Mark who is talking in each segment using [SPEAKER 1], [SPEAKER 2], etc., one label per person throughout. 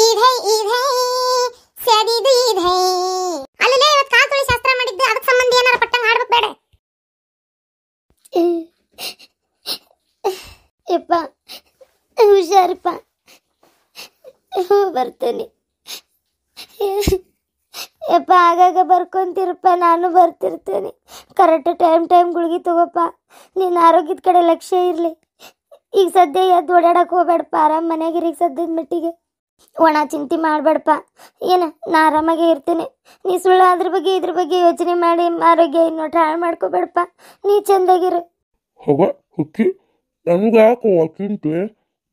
[SPEAKER 1] ಈಧೈ ಈಧೈ ಸರಿದು ಈಧೈ. ಅಲ್ಲೇ ಇವತ್ತು ಕಾಲ್ ತೊಳಿ ಶಾಸ್ತ್ರ ಮಾಡಿದ್ದು ಅದಕ್ಕೆ ಸಂಬಂಧ ಏನಾರ ಪಟ್ಟಂಗ ಹಾಡ್ಬೇಕು ಬೇಡ.
[SPEAKER 2] ಯಪ್ಪ ಹುಷಾರಪ್ಪ, ಬರ್ತೇನೆ ಯಪ್ಪ. ಆಗಾಗ ಬರ್ಕೊಂತಿರಪ್ಪ, ನಾನು ಬರ್ತಿರ್ತೇನೆ. ಕರೆಕ್ಟ್ ಟೈಮ್ ಗುಳಿಗೆ ತಗೋಪ್ಪ. ನಿನ್ನ ಆರೋಗ್ಯದ ಕಡೆ ಲಕ್ಷ್ಯ ಇರಲಿ. ಈಗ ಸದ್ಯ ಎದ್ದು ಓಡಾಡಕ್ಕೆ ಹೋಗ್ಬೇಡಪ್ಪ, ಆರಾಮ್ ಮನೆಯಾಗಿರಿ. ಈಗ ಸದ್ಯದ ಮಟ್ಟಿಗೆ ಒಣ ಚಿಂತೆ ಮಾಡಬೇಡಪ್ಪ. ಏನು ನಾ ಆರಾಮಾಗೆ ಇರ್ತೇನೆ. ನೀ ಸುಳ್ಳು ಅದ್ರ ಬಗ್ಗೆ ಇದ್ರ ಬಗ್ಗೆ ಯೋಚನೆ ಮಾಡಿ ಆರೋಗ್ಯ ಇನ್ನೊಟ್ಟು ಹಾಳು ಮಾಡ್ಕೋಬೇಡಪ್ಪ. ನೀ ಚಂದಾಗಿರು.
[SPEAKER 3] ಹೋಗ ಹುಚ್ಚಿ, ನನಗೆ ಯಾಕೆ ಚಿಂತೆ?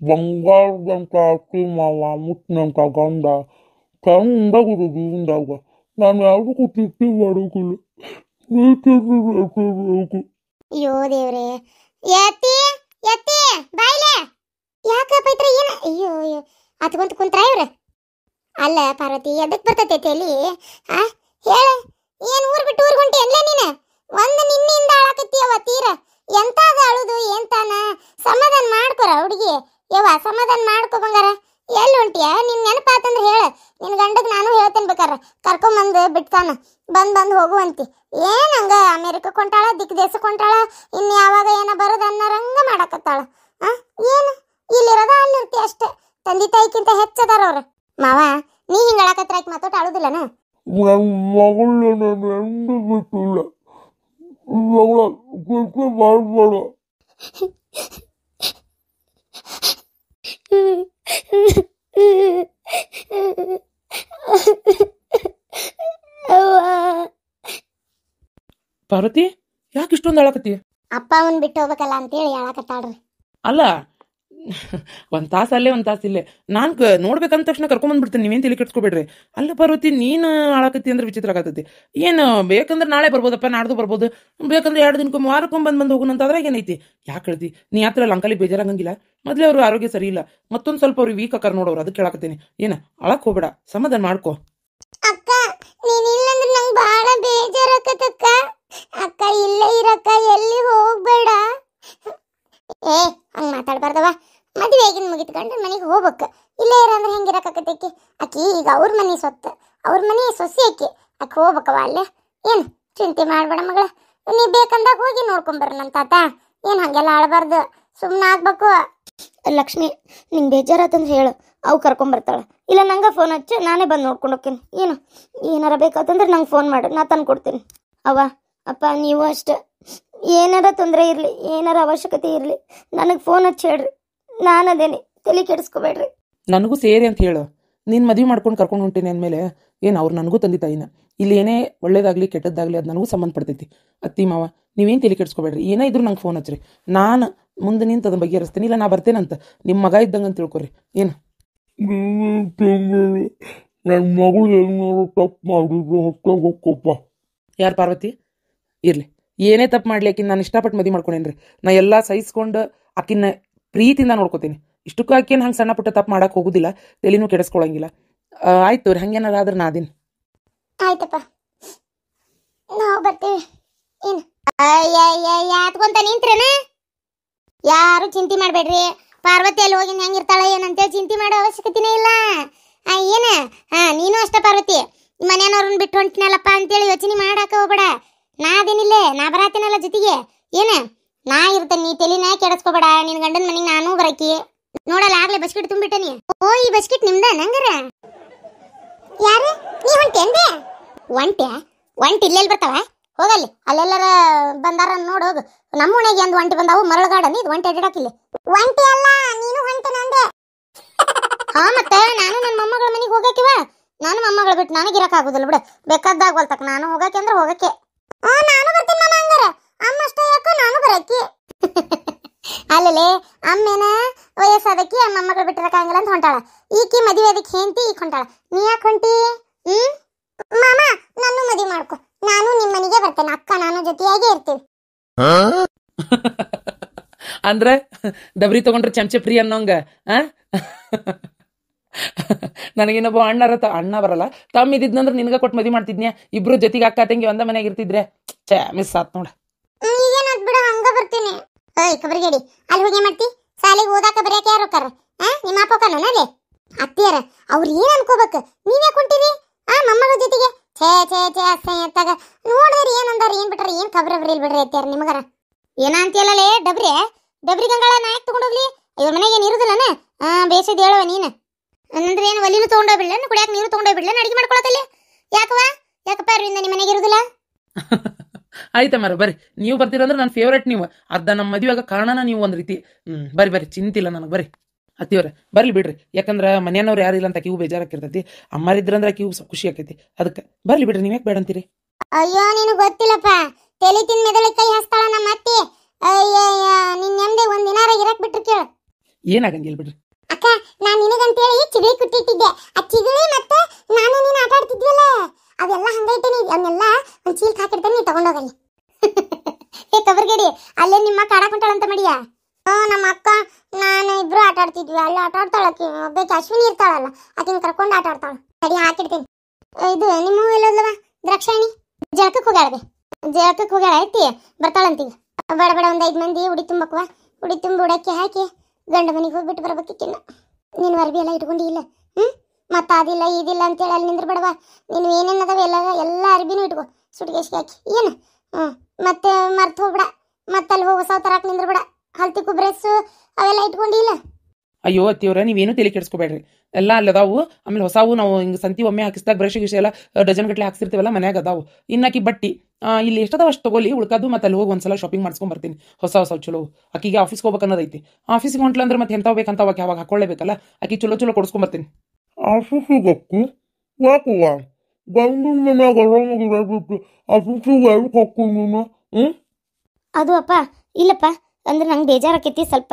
[SPEAKER 3] ಬಂಗಾರದಂತ ಅಕ್ಕಿ ಮಾವ ಮುಟ್ಟಿನಂತ ಗಂಡ ಚಂದಾಗಿರು ಜೀವನದಾಗ. ನಾನು ಯಾವುದಕ್ಕೂ ಚಿಟ್ಟಿ ಮಾಡೋಕಿಲ್ಲ. ನೀ ಚಿಂತೆ.
[SPEAKER 1] ಅಯ್ಯೋ ದೇವ್ರೆ, ಯತ್ತಿ ಯತ್ತಿ ಬಾಯ್ಲೆ. ಯಾಕ ಪೈತ್ರ ಏನ? ಅಯ್ಯೋ ಅಯ್ಯೋ ಅತ್ಕೊಂತ ಕುಂತ್ರ ಇವ್ರ. ಅಲ್ಲ ಪಾರ್ವತಿ, ಎದಕ್ ಬರ್ತೈತೆ ತಲಿ? ಹೇಳ, ಏನ್ ಊರ್ ಬಿಟ್ಟು ಊರ್ ಹೊಂಟಿ ಅನ್ಲ ನೀನ? ಒಂದ್ ನಿನ್ನಿಂದ ಆಳಕತ್ತೀಯವ ತೀರ. ಎಂತಾದ ಅಳುದು ಎಂತಾನ? ಸಮಾಧಾನ ಮಾಡ್ಕೊರ ಹುಡುಗಿ. ಯವ್ವ ಸಮಾಧಾನ ಮಾಡ್ಕೊ ಬಂಗಾರ. ಎಲ್ಲಿ ಹೊಂಟಿಯ? ನಿನ್ ನೆನಪಾತಂದ್ರೆ ಹೇಳ, ನಿನ್ ಗಂಡಗ್ ನಾನು ಹೇಳ್ತೇನೆ. ಬೇಕಾರ ಕರ್ಕೊಂಬಂದು ಬಿಟ್ತಾನ, ಬಂದ್ ಹೋಗುವಂತಿ. ಏನ್ ಹಂಗ ಅಮೇರಿಕಕ್ಕೆ ಹೊಂಟಾಳ, ದಿಕ್ ದೇಶಕ್ಕೆ ಹೊಂಟಾಳ, ಇನ್ ಯಾವಾಗ ಏನ ಬರೋದ ಅನ್ನರಂಗ ಮಾಡಕತ್ತಾಳ. ಏನು ಇಲ್ಲಿರೋದ ಅಲ್ಲಿರ್ತಿ ಅಷ್ಟೇ. ತಂದೆ ತಾಯಿಕ್ಕಿಂತ ಹೆಚ್ಚದಾರ ಅವ್ರ. ಮಾವ ನೀ ಹಿಂಗ ಅಳಕತ್ರಾಕಿ ಮಾತೋಟ ಅಳುದಿಲ್ಲನ?
[SPEAKER 3] ನನ್ನ ಮಗಳು ನಾನು ಎಂದೂ ಬಿಟ್ಟಿಲ್ಲ. ಮಗಳ ಚಿಂತೆ ಮಾಡಬೇಡ.
[SPEAKER 4] ಪಾರ್ವತಿ, ಯಾಕೆ ಇಷ್ಟೊಂದು ಅಳಕತ್ತಿ?
[SPEAKER 1] ಅಪ್ಪ ಅವನ್ ಬಿಟ್ಟು ಹೋಗ್ಬೇಕಲ್ಲ ಅಂತೇಳಿ ಅಳಕತ್ತಾಳ್ರಿ.
[SPEAKER 4] ಅಲ್ಲ, ಒಂದು ತಾಸು ಅಲ್ಲೇ ಒಂದು ತಾಸು ಇಲ್ಲೇ. ನಾನು ನೋಡ್ಬೇಕಂದ ತಕ್ಷಣ ಕರ್ಕೊಂಬಂದ್ಬಿಡ್ತೀನಿ, ನೀವೇನು ತಲೆ ಕೆಡ್ಸ್ಕೊಬೇಡ್ರಿ. ಅಲ್ಲ ಪಾರ್ವತಿ, ನೀನು ಅಳಕತ್ತಿ ಅಂದ್ರೆ ವಿಚಿತ್ರ ಆಗತ್ತೈತಿ. ಏನು ಬೇಕಂದ್ರೆ ನಾಳೆ ಬರ್ಬೋದಪ್ಪ, ನಾಡ್ದು ಬರ್ಬೋದು. ಬೇಕಂದ್ರೆ 2 ದಿನಕ್ಕೊಮ್ಮೆ ವಾರಕ್ಕೊಮ್ಮೆ ಬಂದು ಹೋಗೋಣ ಅದ್ರಾಗ ಏನೈತಿ? ಯಾಕೆ ಹೇಳ್ತಿ? ನೀ ಹತ್ರ ಅಂಕಲಿ ಬೇಜಾರಾಗಂಗಿಲ್ಲ. ಮೊದಲೇ ಅವ್ರ ಆರೋಗ್ಯ ಸರಿ ಇಲ್ಲ, ಮತ್ತೊಂದು ಸ್ವಲ್ಪ ಅವ್ರಿಗೆ ವೀಕ್ ಆಕಾರ ನೋಡೋರು. ಅದಕ್ಕೆ ಹೇಳಕತ್ತೀನಿ. ಏನು ಅಳಕ್ ಹೋಗ್ಬೇಡ, ಸಮಾಧಾನ ಮಾಡ್ಕೋ.
[SPEAKER 1] ಅಕ್ಕ ನೀನ್ ಇಲ್ಲಂದ್ರೆ ನಂಗೆ ಬಹಳ ಬೇಜಾರಾಕತ್ತಕ್ಕ. ಅಕ್ಕ ಇಲ್ಲೇ ಇರಕ್ಕ, ಎಲ್ಲಿ ಹೋಗ್ಬೇಡ. ಏ ಹಂಗ ಮಾತಾಡ್ಬಾರ್ದವ. ಮದುವೆ ಆಗಿನ ಮುಗಿತ್ಕೊಂಡು ಮನೆಗೆ ಹೋಗ್ಬೇಕ. ಇಲ್ಲೇ ಇರಂದ್ರೆ ಹೆಂಗಿರಕತ್ತೈತಿ? ಅಕ್ಕಿ ಈಗ ಅವ್ರ ಮನೆ ಸೊತ್ತು, ಅವ್ರ ಮನೆ ಸೊಸಿ ಅಕ್ಕಿ. ಅಕ್ಕ ಹೋಗ್ಬೇಕವ ಅಲ್ಲೇ. ಏನು ಚಿಂತೆ ಮಾಡ್ಬೇಡ ಮಗಳ, ನೀ ಬೇಕಂದಾಗ ಹೋಗಿ ನೋಡ್ಕೊಂಬರ್ರಿ ನನ್ನ ತಾತ. ಏನು ಹಂಗೆಲ್ಲ ಆಡಬಾರ್ದು, ಸುಮ್ಮನೆ ಆಗ್ಬೇಕು.
[SPEAKER 2] ಲಕ್ಷ್ಮಿ, ನಿಂಗೆ ಬೇಜಾರಾತಂದ್ರೆ ಹೇಳು, ಅವು ಕರ್ಕೊಂಬರ್ತಾಳೆ. ಇಲ್ಲ ನಂಗೆ ಫೋನ್ ಹಚ್ಚು, ನಾನೇ ಬಂದು ನೋಡ್ಕೊಂಡು ಹೋಗ್ತೀನಿ. ಏನು ಏನಾರ ಬೇಕಾತಂದ್ರೆ ನಂಗೆ ಫೋನ್ ಮಾಡು, ನಾ ತಂದು ಕೊಡ್ತೀನಿ. ಅವ್ವ ಅಪ್ಪ ನೀವು ಅಷ್ಟೆ, ಏನಾರ ತೊಂದರೆ ಇರಲಿ, ಏನಾರ ಅವಶ್ಯಕತೆ ಇರಲಿ ನನಗೆ ಫೋನ್ ಹಚ್ಚಿ ಹೇಳ್ರಿ. ನಾನು ಅದೇನೆ, ತಲೆ ಕೆಡಿಸ್ಕೋಬೇಡ್ರಿ.
[SPEAKER 4] ನನಗೂ ಸೇರಿ ಅಂತ ಹೇಳು. ನೀನು ಮದುವೆ ಮಾಡ್ಕೊಂಡು ಕರ್ಕೊಂಡು ಹೊಂಟೀನಿ ಅಂದಮೇಲೆ ಏನು ಅವ್ರು ನನಗೂ ತಂದೆ ತಾಯಿನ. ಇಲ್ಲಿ ಏನೇ ಒಳ್ಳೇದಾಗಲಿ ಕೆಟ್ಟದ್ದಾಗಲಿ ಅದು ನನಗೂ ಸಂಬಂಧಪಡ್ತೈತಿ. ಅತ್ತಿ ಮಾವ ನೀವೇನು ತಲೆ ಕೆಡಿಸ್ಕೋಬೇಡ್ರಿ. ಏನೇ ಇದ್ರು ನಂಗೆ ಫೋನ್ ಹಚ್ಚಿರಿ, ನಾನು ಮುಂದೆ ನಿಂತು ಅದನ್ನ ಬಗೆಹರಿಸ್ತೀನಿ. ಇಲ್ಲ ನಾ ಬರ್ತೇನಂತ, ನಿಮ್ಮ ಮಗ ಇದ್ದಂಗೆ ಅಂತ ತಿಳ್ಕೊರಿ. ಏನು
[SPEAKER 3] ನನ್ನ ಮಗಳು ಏನಾದ್ರು ತಪ್ಪು ಮಾಡಿದ್ರು ಹೊಟ್ಟೋಗಪ್ಪ.
[SPEAKER 4] ಯಾರು ಪಾರ್ವತಿ? ಇರಲಿ, ಏನೇ ತಪ್ಪು ಮಾಡಲಿ, ಆಕಿನ ನಾನು ಇಷ್ಟಪಟ್ಟು ಮದುವೆ ಮಾಡ್ಕೊಂಡೇನ್ರಿ. ನಾ ಎಲ್ಲ ಸಹಿಸ್ಕೊಂಡು ಆಕಿನ ಪ್ರೀತಿಯಿಂದ ನೋಡ್ಕೋತೀನಿ. ಇಷ್ಟಕ್ಕೂ ಆಕಿನ ಹಂಗೆ ಸಣ್ಣ ಪುಟ್ಟ ತಪ್ಪು ಮಾಡಕ್ಕೆ ಹೋಗೋದಿಲ್ಲ, ತಲೆನೂ ಕೆಡಿಸ್ಕೊಳಂಗಿಲ್ಲ. ಆಯ್ತು ರೀ, ಹಂಗೇನಾರ ಆದ್ರೆ ನಾದಿನ.
[SPEAKER 1] ಆಯ್ತಪ್ಪ, ನಾವು ಬರ್ತೀವಿ. ಏನು ಯಾತ್ಕೊಂತ ನಿಂತ್ರೇನ? ಯಾರು ಚಿಂತೆ ಮಾಡಬೇಡ್ರಿ. ಪಾರ್ವತಿ ಅಲ್ಲಿ ಹೋಗಿ ಹೆಂಗಿರ್ತಾಳೆ ಏನಂತೇಳಿ ಚಿಂತೆ ಮಾಡೋ ಅವಶ್ಯಕತೆನೇ ಇಲ್ಲ. ಏನ ನೀನು ಅಷ್ಟೇ ಪಾರ್ವತಿ, ಮನೆಯವ್ರನ್ನ ಬಿಟ್ಟು ಹೊಂಟಿನಲ್ಲಪ್ಪ ಅಂತೇಳಿ ಯೋಚನೆ ಮಾಡಾಕ ಹೋಗ್ಬೇಡ. ನಾ ಅದೇನಿಲ್ಲೇ, ನಾ ಬರಾತೇನಲ್ಲ ಜೊತೆಗೆ. ಏನ ನಾ ಇರ್ತೇನೆ, ನೀ ತಲೆನ ಕೆಡಿಸ್ಕೋಬೇಡ. ನಿನ್ ಗಂಡನ ಮನೆಗೆ ನಾನು ಬರಕಿ. ನೋಡಲ್ಲ ಆಗ್ಲೇ ಬಸ್ಕಿಟ್ ತುಂಬಿಟ್ಟನಿ. ಓ ಈ ಬಸ್ಕಿಟ್ ನಿಮ್ದ ನಂಗರ? ಯಾರು ನೀ ಹೊಂಟೇನ್ರಿ? ಒಂಟಿ ಇಲ್ಲೆಲ್ಲಿ ಬರ್ತಾವ? ಹೋಗಲ್ಲಿ, ಅಲ್ಲೆಲ್ಲರ ಬಂದಾರ ನೋಡ್ ಹೋಗು. ನಮ್ಮ ಮನೆಗೆ ಒಂದು ಒಂಟಿ ಬಂದಾವು, ಮರಳುಗಾಡನಿ. ಇದು ಒಂಟಿ ಅಡ್ಡಾಕಿಲ್ಲ. ಒಂಟಿ ಅಲ್ಲ, ನೀನು ಹೊಂಟೆ ನಂದೆ. ಹಾ ಮತ್ತೆ ನಾನು ನನ್ನ ಮೊಮ್ಮಗಳ ಮನೆಗೆ ಹೋಗಕಿವ. ನಾನು ಮೊಮ್ಮಗಳ ಬಿಟ್ಟು ನನಗೆ ಇರಕ್ಕಾಗೋದಿಲ್ಲ ಬಿಡು. ಬೇಕಾದಾಗ ಹೊಲ್ತಕ್ಕ ನಾನು ಹೋಗಕ್ಕೆ ಅಂದ್ರೆ ಹೋಗಕ್ಕೆ. ನಾನು ಬರ್ತೀನಿ ಮಾಮ. ಹಂಗಾರ ಅಮ್ಮ ಅಷ್ಟೇ ಯಾಕೋ ನಾನು ಬರಕ್ಕಿ. ಅಲ್ಲೇ ಅಮ್ಮೇನ ವಯಸ್ಸಾದಕ್ಕಿ ಆ ಮೊಮ್ಮಗಳು ಬಿಟ್ಟಿರಕ್ಕಾಗಿಲ್ಲ ಅಂತ ಹೊಂಟಾಳ. ಈಕಿ ಮದುವೆ ಅದಕ್ಕೆ ಹೆಂಡತಿ ಈಗ ಹೊಂಟಾಳ. ನೀ ಯಾಕೆ ಹೊಂಟಿ? ಮಾಮ ನಾನು ಮದುವೆ ಮಾಡ್ಕೊ, ನಾನು ನಿಮ್ಮ ಮನೆಗೆ ಬರ್ತೇನೆ. ಅಕ್ಕ ನಾನು ಜೊತೆಯಾಗಿ ಇರ್ತೀವಿ.
[SPEAKER 4] ಅಂದ್ರೆ ಡಬ್ರಿ ತಗೊಂಡ್ರೆ ಚಮಚೆ ಫ್ರೀ ಅನ್ನೋಂಗ. ನನಗಿನ್ನೊಬ್ಬ ಅಣ್ಣ ಬರಲ್ಲ, ತಮ್ಮ ಇದ್ದಿದ್ನಂದ್ರೆ ನಿನ್ಗ ಕೊಟ್ಟು ಮದುವೆ ಮಾಡ್ತಿದ್ನ್ಯಾ. ಇಬ್ರು ಜೊತೆಗೆ ಅಕ್ಕ ತಂಗಿ ಒಂದ ಮನೆಯಾಗ ಇರ್ತಿದ್ರೆ ಮಿಸ್ ಆತ್ ನೋಡ.
[SPEAKER 1] ಈಗೇನಾದ್ ಬಿಡ, ಹಂಗ ಬರ್ತೀನಿ. ಏಯ್ ಕಬರಿಗೇಡಿ, ಅಲ್ಲಿ ಹೋಗಿ ಮಾಡ್ತಿ? ಶಾಲೆಗೆ ಓದಾಕ ಬರೆಯಕ್ಕೆ ಯಾರು ಹೋಕಾರ? ನಿಮ್ಮ ಅಪ್ಪ ಹೋಕಾನಲ್ಲಿ? ಅತ್ತಿಯರ ಅವ್ರು ಏನ್ ಅನ್ಕೋಬೇಕು, ನೀವೇ ಕುಂಟಿರಿ ಆ ಮೊಮ್ಮಗಳ ಜೊತೆಗೆ. ಛೇ ಛೇ ಛೇ ಅಸಹ್ಯ ಅತ್ತಾಗ ನೋಡ್ರಿ ಏನಂದಾರ ಏನ್ ಬಿಟ್ರ ಏನ್ ಖಬರ ಬರೀಲ್ ಬಿಡ್ರಿ ಅತ್ತಿಯರ ನಿಮಗರ. ಏನ ಅಂತೀಯಲ್ಲೇ ಡಬ್ರಿ ಗಂಗಾಳ ನಾಯಕ್ ತಗೊಂಡೋಗ್ಲಿ, ಇವ್ರ ಮನೆಗೆ ಏನ್ ಇರುದಿಲ್ಲನ? ಬೇಸದ್ ಹೇಳವ ನೀನ್ ಅಂದ್ರೆ ಏನು ಒಲಿನೂ ತಗೊಂಡೋಗ್ಬಿಡ್ಲ, ಕುಡಿಯಾಕ ನೀರು ತಗೊಂಡೋಗ್ಬಿಡ್ಲ, ಅಡಿಗೆ ಮಾಡ್ಕೊಳಕಲ್ಲಿ ಯಾಕಪ್ಪ ಅರವಿಂದ ನಿಮ್ಮ ಮನೆಗೆ ಇರುದಿಲ್ಲ?
[SPEAKER 4] ಆಯ್ತಾ ಮರ ಬರ್ರಿ, ನೀವು ಬರ್ತೀರಂದ್ರೆ ನನ್ನ ಫೇವ್ರೇಟ್ ನೀವು. ಅರ್ಧ ನಮ್ಮ ಮದುವೆಗ ಕಾರಣನ ನೀವು ಒಂದ್ ರೀತಿ. ಬರ್ರಿ ಚಿಂತಿಲ್ಲ ನನಗೆ. ಬರ್ರಿ ಅತ್ತಿಯವ್ರ ಬರ್ಲಿ ಬಿಡ್ರಿ, ಯಾಕಂದ್ರ ಮನೆಯವ್ರು ಯಾರಿಲ್ಲ ಅಂತ ಅಕ್ಕಿಗೂ ಬೇಜಾರಾಕಿರ್ತೈತಿ. ಅಮ್ಮಾರಿದ್ರಂದ್ರೆ ಅಕ್ಕಿಗೂ ಖುಷಿ ಆಕೈತಿ. ಅದಕ್ಕೆ ಬರ್ಲಿ ಬಿಡ್ರಿ, ನೀವ್ ಯಾಕೆ ಬೇಡ ಅಂತೀರಿ?
[SPEAKER 1] ಅಯ್ಯೋ ನೀನು ಗೊತ್ತಿಲ್ಲಪ್ಪ, ತಲೆ ತಿನ್ ಮೆದಳಿ ಕೈ ಹಸ್ತಾಳ ನಮ್ಮ ಅತ್ತಿ. ಅಯ್ಯಯ್ಯ ನಿನ್ ನೆಮ್ಮದಿ ಒಂದ್ ದಿನಾರ ಇರಕ್ ಬಿಟ್ರಿ ಕೇಳ.
[SPEAKER 4] ಏನಾಗಂಗಿಲ್ಲ ಬಿಡ್ರಿ
[SPEAKER 1] ಅಕ್ಕ, ನಾನ್ ನಿನಗಂತೇಳಿ ಚಿಗಳಿ ಕುಟ್ಟಿಟ್ಟಿದ್ದೆ. ಆ ಚಿಗಳಿ ಮತ್ತೆ ನಾನು ನೀನು ಆಟ ಆಡ್ತಿದ್ವಲ್ಲ, ಅವೆಲ್ಲ ಹಂಗೈತೆ. ಅವನ್ನೆಲ್ಲ ಒಂದ್ ಚೀಲ್ಕ್ ಹಾಕಿರ್ತೇನೆ, ನೀ ತಗೊಂಡೋಗಲ್ಲಿ. ಏ ಕಬರ್ಗೇಡಿ, ಅಲ್ಲೇ ನಿಮ್ಮ ಅಕ್ಕ ಆಡಾಕೊಂಟಾಳಂತ ಮಡಿಯ? ನಮ್ಮ ಅಕ್ಕ ನಾನು ಇಬ್ರು ಆಟ ಆಡ್ತಿದ್ವಿ. ಅಲ್ಲಿ ಆಟ ಆಡ್ತಾಳ ಆಕಿ, ಒಬ್ಬಕ್ಕೆ ಅಶ್ವಿನಿ ಇರ್ತಾಳಲ್ಲ, ಆಕಿನ ಕರ್ಕೊಂಡು ಆಟ ಆಡ್ತಾಳ. ಸರಿ ಹಾಕಿಡ್ತೇನೆ. ಇದು ನಿಮ್ಮ ಎಲ್ಲೋದ್ಲವ ದ್ರಾಕ್ಷಾಯಣಿ? ಜಳಕಕ್ಕೆ ಹೋಗ್ಯಾಳ ಐತಿ, ಬರ್ತಾಳಂತೀಗ. ಬಡ ಒಂದ್ 5 ಮಂದಿ ಉಡಿ ತುಂಬಕ್ವಾ, ಉಡಿ ತುಂಬಿ ಉಡಕ್ಕೆ ಹಾಕಿ ಗಂಡ ಮನೆಗೆ ಹೋಗ್ಬಿಟ್ಟು ಬರ್ಬೇಕಿನ್ನ. ನೀನು ಅರ್ಬಿ ಎಲ್ಲ ಇಟ್ಕೊಂಡಿಲ್ಲ? ಮತ್ತೆ ಅದಿಲ್ಲ ಇದಿಲ್ಲ ಅಂತೇಳಿ ಅಲ್ಲಿ ನಿಂದ್ರ ಬಡವಾ. ನೀನು ಏನೇನದಾವ ಎಲ್ಲ ಅರ್ಬಿನೂ ಇಟ್ಕೋ ಸುಟ್ಗೇಶ್ಗೆ ಹಾಕಿ. ಏನು ಮತ್ತೆ ಮರ್ತು ಹೋಗ್ಬಿಡ. ಮತ್ತೆ ಅಲ್ಲಿ ಹೋಗಿ ಹೊಸ ತರಾಕ್ ನಿಂದ್ರ ಬಿಡ. ಹಲ್ತಿಕ್ಕು ಬ್ರೆಸ್ಸು ಅವೆಲ್ಲ ಇಟ್ಕೊಂಡಿಲ್ಲ?
[SPEAKER 4] ಅಯ್ಯೋ ಅತ್ತಿಯವ್ರ, ನೀವೇನು ತಲೆ ಕೆಡಿಸ್ಕೋಬೇಡ್ರಿ, ಎಲ್ಲ ಅಲ್ಲಿ ಅದಾವು. ಆಮೇಲೆ ಹೊಸಾವು ನಾವು ಹಿಂಗೆ ಸಂತಿ ಒಮ್ಮೆ ಹಾಕಿಸ್ದಾಗ ಬ್ರಷ್ ಗಿಷ ಎಲ್ಲ ಡಜನ್ ಗಟ್ಲೆ ಹಾಕ್ಸಿರ್ತೀವಲ್ಲ ಮನ್ಯಾಗ ಅದಾವು. ಇನ್ನಾಕಿ ಬಟ್ಟಿ ಇಲ್ಲಿ ಎಷ್ಟದಾವ ಅಷ್ಟು ತಗೊಳ್ಳಿ, ಉಳ್ಕಾದು ಮತ್ತೆ ಅಲ್ಲಿ ಹೋಗಿ ಒಂದ್ಸಲ ಶಾಪಿಂಗ್ ಮಾಡ್ಸ್ಕೊಂಡ್ ಬರ್ತೀನಿ. ಹೊಸ ಚಲೋ. ಆಕಿಗೆ ಆಫೀಸ್ಗೆ ಹೋಗ್ಬೇಕನ್ನೋದೈತಿ. ಆಫೀಸ್ಗೆ ಹೊಂಟ್ಲಂದ್ರೆ ಮತ್ತೆ ಎಂತಾವ್ ಬೇಕಂತ ಅವಾಗ ಯಾವಾಗ ಹಾಕೊಳ್ಳೇಬೇಕಲ್ಲ, ಆಕಿ ಚಲೋ ಕೊಡಿಸ್ಕೊಂಡ್ ಬರ್ತೀನಿ.
[SPEAKER 3] ಆಫೀಸಿಗಕ್ಕೂ ಯಾಕುವ ಗಂಡಿನ ಮನ್ಯಾಗ ಆರಾಮಾಗಿರಬಿಟ್ಟು ಆಫೀಸಿಗೆ ಯಾಕೆ ಹಾಕೊಂಡು ನೀನು?
[SPEAKER 2] ಅದು ಅಪ್ಪ ಇಲ್ಲಪ್ಪ, ಅಂದ್ರೆ ನಂಗೆ ಬೇಜಾರಾಕೈತಿ. ಸ್ವಲ್ಪ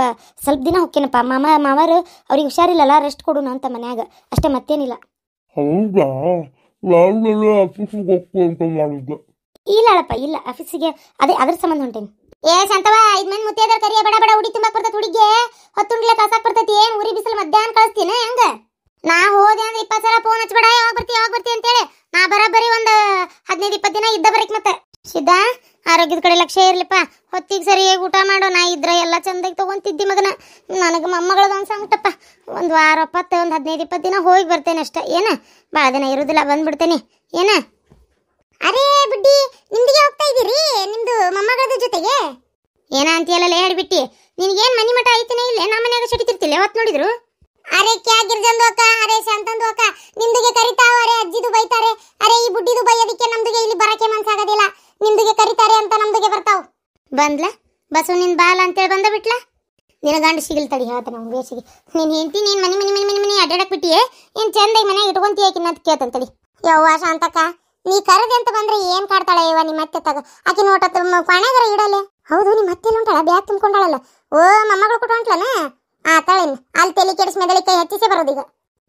[SPEAKER 2] ದಿನ ಹೋಗ್ತೇನಪ್ಪ. ಮಾವರು ಅವ್ರಿಗೆ ಹುಷಾರಿಲ್ಲಲ್ಲ, ರೆಸ್ಟ್ ಕೊಡೋಣ ಅಂತ ಮನ್ಯಾಗ ಅಷ್ಟೇ, ಮತ್ತೇನಿಲ್ಲ.
[SPEAKER 3] ಹೌದಾ? ನಾನು ಆಫೀಸಿಗೆ ಹೋಗ್ತು ಅಂತ ಮಾಡಿದ್ದೆ.
[SPEAKER 2] ಇಲ್ಲ ಅಳಪ್ಪ, ಇಲ್ಲ ಆಫೀಸಿಗೆ ಅದ್ರ ಸಂಬಂಧ ಹೊಂಟೇನಿ.
[SPEAKER 1] ಏ ಶಾಂತವ, 5 ಮಂದಿ ಮುತ್ತೈದರ ಕರಿಯ ಬಡ ಉಡಿ ತುಂಬಾಕ್ ಬರ್ತೈತಿ. ಹುಡುಗಿಗೆ ಹೊತ್ತುಂಡ್ಲೆ ಕಳ್ಸಾಕ್ ಬರ್ತೈತಿ. ಏನ್ ಊರಿ ಬಿಸಿಲು ಮಧ್ಯಾಹ್ನ ಕಳಿಸ್ತೀನಿ ಹೆಂಗ? ನಾ ಹೋದೆ ಅಂದ್ರೆ 20 ಸಲ ಫೋನ್ ಹಚ್ಬೇಡ, ಯಾವಾಗ ಬರ್ತಿ ಅಂತೇಳಿ. ನಾ ಬರಬ್ಬರಿ ಒಂದು 15-20 ದಿನ ಇದ್ದ ಬರಕ್. ಮತ್ತೆ ಸಿದ್ಧ ಆರೋಗ್ಯದ ಕಡೆ ಲಕ್ಷ್ಯ ಇರ್ಲಿಪ್ಪ. ಹೊತ್ತಿಗೆ ಸರಿಯಾಗಿ ಊಟ ಮಾಡೋ. ನಾ ಇದ್ರ ಎಲ್ಲ ಚಂದಾಗಿ ತಗೊಂತಿದ್ದಿ ಮಗನ. ನನಗೆ ಮೊಮ್ಮಗಳದ ಅನ್ಸಂಗಟಪ್ಪ. ಒಂದು ವಾರ 15-20 ದಿನ ಹೋಗಿ ಬರ್ತೇನೆ ಅಷ್ಟೇ. ಏನ ಭಾಳ ದಿನ ಇರುದಿಲ್ಲ, ಬಂದ್ಬಿಡ್ತೇನೆ. ಏನ ಅರೇ ಬುಡ್ಡಿ, ನಿಮ್ದಿಗೆ ಹೋಗ್ತಾ ಇದ್ದೀರಿ ನಿಮ್ದು ಮೊಮ್ಮಗಳದ ಜೊತೆಗೆ? ಏನ ಅಂತೀಯಲ್ಲ ಹೇಳ್ಬಿಟ್ಟಿ. ನಿನ್ಗೇನ್ ಮನಿ ಮಠ ಐತಿನೇ ಇಲ್ಲ? ನಮ್ಮ ಮನ್ಯಾಗ ಸಿಟಿತಿರ್ತಿಲ್ಲ ಯಾವತ್ತು ನೋಡಿದ್ರು? ಅರೆ ಕ್ಯಾ ಗಿರ್ಜಂದು ಅಕ್ಕ, ಅರೆ ಶಾಂತಂದು ಅಕ್ಕ, ನಿಮ್ದಿಗೆ ಕರಿತಾವ. ಅರೆ ಅಜ್ಜಿದು ಬೈತಾರೆ. ಅರೆ ಈ ಬುಡ್ಡಿದು ಬೈಯೋದಕ್ಕೆ ನಮ್ದಿಗೆ ಇಲ್ಲಿ ಬರಕ್ಕೆ ಮನ್ಸಾಗೋದಿಲ್ಲ. ನಿಮ್ದಿಗೆ ಕರಿತಾರೆ ಅಂತ ನಮ್ದಿಗೆ ಬರ್ತಾವ. ಬಂದ್ಲ ಬಸು ನಿನ್ ಬಾಲ ಅಂತೇಳಿ ಬಂದ ಬಿಟ್ಲ. ನಿನ ಗಂಡ ಸಿಗಿಲ್ ತಡಿ ಹೇಳ್ತಾನೆ ಅವ್ನು ಬೇಸಿಗೆ. ನೀನ್ ಹೆಂಡತಿ ನೀನ್ ಮನಿ ಅಡ್ಡಾಡಕ್ ಬಿಟ್ಟಿಯೇ? ಏನ್ ಚಂದಾಗಿ ಮನೆಗೆ ಇಟ್ಕೊಂತೀಯ ಆಕಿನ ಕೇಳ್ತಂತಡಿ. ಯವ್ವ ಶಾಂತಕ್ಕ, ನೀ ಕರದೆ ಅಂತ ಬಂದ್ರೆ ಏನ್ ಕಾಡ್ತಾಳೆ ಇವ ನಿಮ್ಮ ಅತ್ತೆ ತಗ. ಆಕಿ ನೋಟ ಪಾಣ್ಯಾಗರ ಇಡಲೆ. ಹೌದು, ನಿಮ್ಮ ಅತ್ತೆ ಉಂಟಾಳ, ಬ್ಯಾಗ್ ತುಂಬ್ಕೊಂಡಾಳಲ್ಲ. ಓ ಮೊಮ್ಮಗಳು ಕೊಟ್ಟು ಹೊಂಟ್ಲನ? ತಳಿನ್ ಅಲ್ಲಿ ತಲೆ ಕೆಡಿಸ್ ಮೆದಳಿ ಕೈ ಹಚ್ಚಿಸೇ ಬರೋದೀಗ.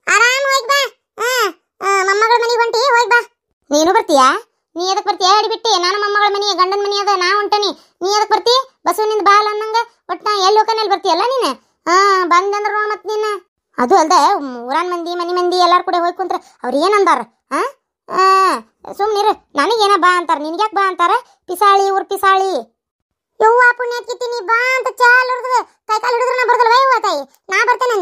[SPEAKER 1] ಆರಾಮ್ ಹೋಗಿ ಬಾ. ಮೊಮ್ಮಗಳ ಮನೆಗೆ ಹೊಂಟಿ, ಹೋಗಿ ಬಾ. ನೀನು ಬರ್ತೀಯಾ? ನೀ ಎದಕ್ ಬರ್ತೀಯ ಹೇಳಿಬಿಟ್ಟಿ? ನಾನು ಮೊಮ್ಮಗಳ ಮನೆ ಗಂಡನ ಮನೆ ಅದ, ನಾ ಹೊಂಟನಿ. ನೀ ಎದಕ್ ಬರ್ತಿ? ಬಸವನಿಂದ ಬಾಲ್ ಅನ್ನಂಗ ಒಟ್ಟ ಎಲ್ಲಿ ಹೋಗನಲ್ಲಿ ಬರ್ತೀಯಲ್ಲ ನೀನು. ಬಂದಂದ್ರ ಮತ್ ನೀನ ಅದು ಅಲ್ದ ಊರಾನ್ ಮಂದಿ ಮನಿ ಮಂದಿ ಎಲ್ಲಾರು ಕೂಡ ಹೋಗಿ ಕುಂತ್ರ ಅವ್ರ ಏನಂದಾರ? ಸುಮ್ನಿರು, ನನಗೇನ ಬಾ ಅಂತಾರ, ನಿನ್ಗ್ಯಾಕ್ ಬಾ ಅಂತಾರ? ಪಿಸಾಳಿ ಊರ್ ಪಿಸಾಳಿ. ಯವ್ವ ಪುಣ್ಯಾತ್ಕಿತಿ, ನೀ ಬಾ ಅಂತ ಚಾಲ್ ಹಿಡಿದು ಕೈ ಕಾಲು ಹಿಡಿದ್ರು ನಾ ಬರ್ದಲ್ಲ ವೈವ ತಾಯಿ. ನಾ ಬರ್ತೇನೆ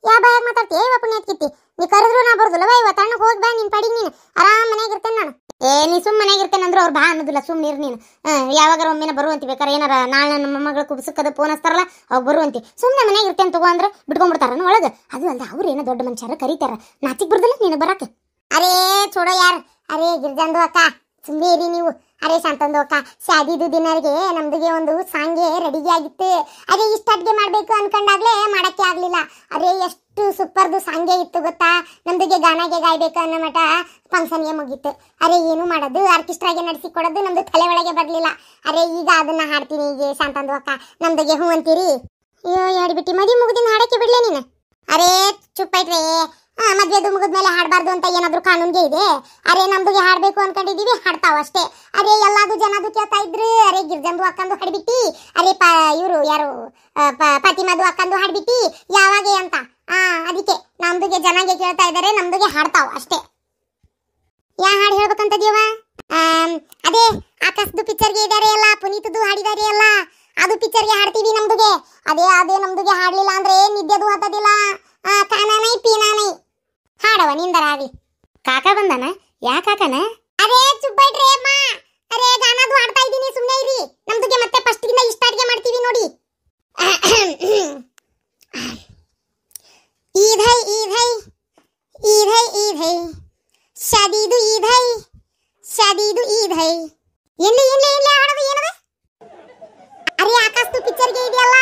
[SPEAKER 1] ಯಾ ಬಾಯಾಗ ಮಾತಾಡ್ತಿ? ಯವ್ವ ಪುಣ್ಯಾತ್ಕಿತಿ, ನೀ ಕರೆದ್ರು ನಾ ಬರ್ದಲ್ಲ ವೈವ. ತಣ್ಣಗೆ ಹೋಗಿ ಬಾ, ನಿನ್ ಪಡಿಗೆ ನೀನು ಆರಾಮ್ ಮನೆಯಾಗ ಇರ್ತೇನೆ ನಾನು. ನೀ ಸುಮ್ ಮನೆಯಾಗ ಇರ್ತೇನೆ ಅಂದ್ರೆ ಅವ್ರು ಬಾ ಅನ್ನೋದಿಲ್ಲ. ಸುಮ್ನಿರು ನೀನು. ಯಾವಾಗಾರ ಒಮ್ಮೆನ ಬರುವಂತಿ, ಬೇಕಾರೆ ಏನಾರ ನಾಳೆ ನನ್ನ ಮೊಮ್ಮಗಳು ಕುಬ್ಸಕ್ಕದ ಫೋನ್ ಹಚ್ತಾರಲ್ಲ ಅವಾಗ ಬರುವಂತಿ. ಸುಮ್ಮನೆ ಮನೆಯಾಗ ಇರ್ತೇನೆ ತಗೋ ಅಂದ್ರೆ ಬಿಟ್ಕೊಂಡ್ಬಿಡ್ತಾರ ಒಳಗೆ. ಅದು ಅಲ್ದ ಅವ್ರು ಏನೋ ದೊಡ್ಡ ಮನುಷ್ಯರು ಕರೀತಾರ, ನಾಚಿಕ್ ಬರ್ದಲ್ಲ ನೀನು ಬರಕ್ಕೆ. ಅರೇ ಚೋಡೋ ಯಾರು? ಅರೇ ಗಿರ್ಜಂದು ಅಕ್ಕ, ಸುಮ್ಮನೆ ಇರಿ ನೀವು. ಅರೇ ಶಾಂತಂದು ಅಕ್ಕ, ಶಾದಿದು ದಿನರಿಗೆ ನಮ್ದಿಗೆ ಒಂದು ಸಾಂಗೆ ರೆಡಿಗೆ ಆಗಿತ್ತು. ಅದೇ ಇಷ್ಟ ಅಡ್ಗೆ ಮಾಡ್ಬೇಕು ಅನ್ಕೊಂಡಾಗ್ಲೇ ಮಾಡಕ್ಕೆ ಆಗ್ಲಿಲ್ಲ. ಅರೇ ಎಷ್ಟು ಸೂಪರ್ದು ಸಾಂಗೆ ಇತ್ತು ಗೊತ್ತಾ? ನಮ್ದಿಗೆ ಗಾನಾಗೆ ಗಾಯ್ಬೇಕು ಅನ್ನೋ ಮಟ ಫಂಕ್ಷನ್ಗೆ ಮುಗೀತು. ಅರೆ ಏನು ಮಾಡೋದು, ಆರ್ಕೆಸ್ಟ್ರಾಗೆ ನಡೆಸಿ ಕೊಡೋದು ನಮ್ದು ತಲೆ ಒಳಗೆ ಬರ್ಲಿಲ್ಲ. ಅರೆ ಈಗ ಅದನ್ನ ಹಾಡ್ತೀನಿ ಈಗ ಶಾಂತಂದು ಅಕ್ಕ, ನಮ್ದಿಗೆ ಹೂ ಅಂತೀರಿ? ಅಯ್ಯೋ ಹೇಳಿಬಿಟ್ಟು ಮದಿ ಮುಗಿದಿನ ಹಾಡಕ್ಕೆ ಬಿಡ್ಲೇ ನೀನು. ಅರೇ ಚುಪ್ಪೈಟ್ರೆ, ಮದ್ವೆದು ಮುಗಿದ್ಮೇಲೆ ಹಾಡಬಾರ್ದು ಅಂತ ಏನಾದ್ರು ಕಾನೂನ್ಗೆ ಇದೆ? ಅರೆ ನಮ್ದುಗೆ ಹಾಡ್ಬೇಕು ಅನ್ಕೊಂಡಿದೀವಿ, ಹಾಡ್ತಾವ ಅಷ್ಟೇ. ಅರೆ ಎಲ್ಲಾದು ಜನದು ಕೇಳ್ತಾ ಇದ್ರು, ಅರೆ ಗಿರ್ಜಂದು ಅಕ್ಕಂದು ಹಾಡ್ಬಿಟ್ಟಿ, ಅರೆ ಇವರು ಯಾರು ಫಾತಿಮಾದು ಅಕ್ಕಂದು ಹಾಡ್ಬಿಟ್ಟಿ ಯಾವಾಗೆ ಅಂತ. ಅದಕ್ಕೆ ನಮ್ದುಗೆ ಜನಗೆ ಕೇಳ್ತಾ ಇದಾರೆ, ನಮ್ದುಗೆ ಹಾಡ್ತಾವ ಅಷ್ಟೇ. ಯಾ ಹಾಡು ಹೇಳ್ಬೇಕಂತದೀವ? ಅದೇ ಆಕಾಶದು ಪಿಕ್ಚರ್ಗೆ ಇದಾರೆ ಅಲ್ಲ, ಪುನೀತದು ಹಾಡಿದಾರೆ ಅಲ್ಲ, ಅದು ಪಿಕ್ಚರ್ಗೆ ಹಾಡ್ತೀವಿ ನಮ್ದುಗೆ. ಅದೇ ನಮ್ದುಗೆ ಹಾಡ್ಲಿಲ್ಲ ಅಂದ್ರೆ ನಿದ್ದೆದು ಹತ್ತದಿಲ್ಲ. ಕಾನಾ ನೈ ಪೀನಾ ನೈ ಹಾಡವ ನಿಂದರ ಆಗ್ಲಿ. ಕಾಕ ಬಂದಾನ? ಯಾ ಕಾಕನ? ಅರೇ ಚುಬ್ಬೈಡ್ರಿ ಅಮ್ಮ, ಅರೇ ಗಾನದು ಹಾಡ್ತಾ ಇದ್ದೀನಿ, ಸುಮ್ಮನೆ ಇರಿ. ನಮ್ದುಗೆ ಮತ್ತೆ ಫಸ್ಟ್ ಗಿಂದ ಇಷ್ಟ ಅಡ್ಗೆ ಮಾಡ್ತೀವಿ ನೋಡಿ. ಈದ್ ಹೈ ಈದ್ ಹೈ ಈದ್ ಹೈ ಈದ್ ಹೈ ಶಾದೀದು ಈದ್ ಹೈ ಶಾದೀದು ಈದ್ ಹೈ. ಎಲ್ಲಿ ಎಲ್ಲಿ ಎಲ್ಲಿ ಹಾಡೋದು ಏನದ? ಅರೆ ಆಕಾಶದು ಪಿಕ್ಚರ್ಗೆ ಇದೆಯಲ್ಲ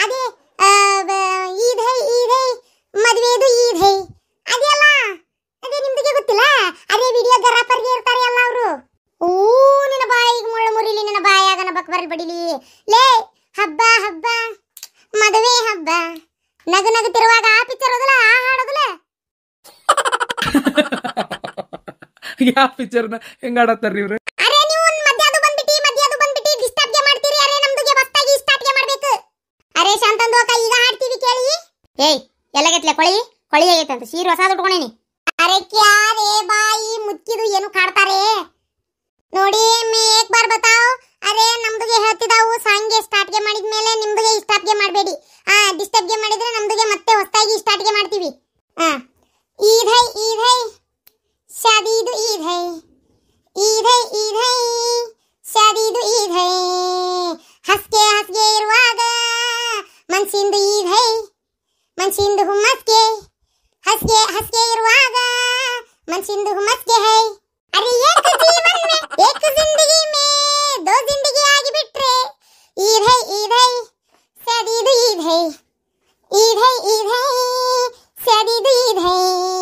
[SPEAKER 1] ಅದೇ ಈದ್ ಹೈ ಮದುವೆದು ಈದ್ ಹೈ ಅದೆಲ್ಲ ಅದೇ ನಿಮ್ದಿಗೆ ಗೊತ್ತಿಲ್ಲ? ಅದೇ ವಿಡಿಯೋಗ್ರಾಫರ್ಗೆ ಇರ್ತಾರೆ ಎಲ್ಲ ಅವರು. ಓ ನಿನ್ನ ಬಾಯಿಗೆ ಮುಳ್ಳು ಮುರಿಲಿ, ನಿನ್ನ ಬಾಯಾಗನ ಬಕ್ಬರಲ್ ಬಡಿಲಿ. ಲೇ ಹಬ್ಬ ಹಬ್ಬ ಮದುವೆ ಹಬ್ಬ ನಗು ನಗುತ್ತಿರುವಾಗ ಆ ಪಿಕ್ಚರ್ ಓದಲ್ಲ, ಆ ಹಾಡೋದಲ್ಲ.
[SPEAKER 4] ಯಾವ ಪಿಕ್ಚರ್ನ ಹೆಂಗ ಆಡತ್ತಾರ್ರಿ ಇವ್ರು?
[SPEAKER 1] ಅರೆ ನೀವು ಮಧ್ಯಾದು ಬಂದ್ಬಿಟ್ಟಿ ಡಿಸ್ಟರ್ಬ್ಗೆ ಮಾಡ್ತೀರಿ. ಅರೆ ನಮ್ದುಗೆ ಹೊಸದಾಗಿ ಸ್ಟಾರ್ಟ್ಗೆ ಮಾಡ್ಬೇಕು. ಅರೆ ಶಾಂತಂದು ಅಕ್ಕ ಈಗ ಹಾಡ್ತೀವಿ ಕೇಳಿ. ಏಯ್ ಎಲ್ಲಗಟ್ಲೆ ಕೊಳಿ ಆಗೈತಂತ ಸೀರೆ ಹೊಸಾದ್ ಉಟ್ಕೊಂಡೇನಿ. ಅರೆ ಕ್ಯಾರೇ ಬಾಯಿ ಮುಚ್ಚಿದು ಏನು ಕಾಡ್ತಾರೆ ನೋಡಿ. ಏಕ್ ಬಾರ್ ಬತಾವ್. ಅರೆ ನಮ್ದುಗೆ ಹೇಳ್ತಿದಾವು ಸಾಂಗ್ಗೆ ಸ್ಟಾರ್ಟ್ಗೆ ಮಾಡಿದ್ಮೇಲೆ ನಿಮ್ದುಗೆ ಸ್ಟಾರ್ಟ್ಗೆ ಮಾಡಬೇಡಿ. ಡಿಸ್ಟರ್ಬ್ಗೆ ಮಾಡಿದ್ರೆ ನಮ್ದುಗೆ ಮತ್ತೆ ಹೊಸದಾಗಿ ಸ್ಟಾರ್ಟ್ಗೆ ಮಾಡ್ತೀವಿ. ಈದ್ ಹೈ ಶಾದೀದು ಈದ್ ಹೈ ಶಾದೀದು ಈದ್ ಹೈ. ಹಸ್ಗೆ ಇರುವಾಗ ಮನ್ಸಿಂದು ಈದ್ ಹೈ ಮನ್ಸಿಂದು ಹುಮ್ಮಸ್ಗೆ. ಹಸ್ಗೆ ಇರುವಾಗ ಮನ್ಸಿಂದು ಹುಮ್ಮಸ್ಗೆ ಹೈ. ಅರೆ ಏಕ್ ಜೀವನ್ ಮೇ ಏಕ್ ಜಿಂದಗಿ ಮೇ ದೋ ಜಿಂದಗಿ ಆಗಿ ಬಿಟ್ರೆ ಈದ್ ಹೈ ಶಾದೀದು ಈದ್ ಹೈ ಶಾದೀದು ಈದ್ ಹೈ.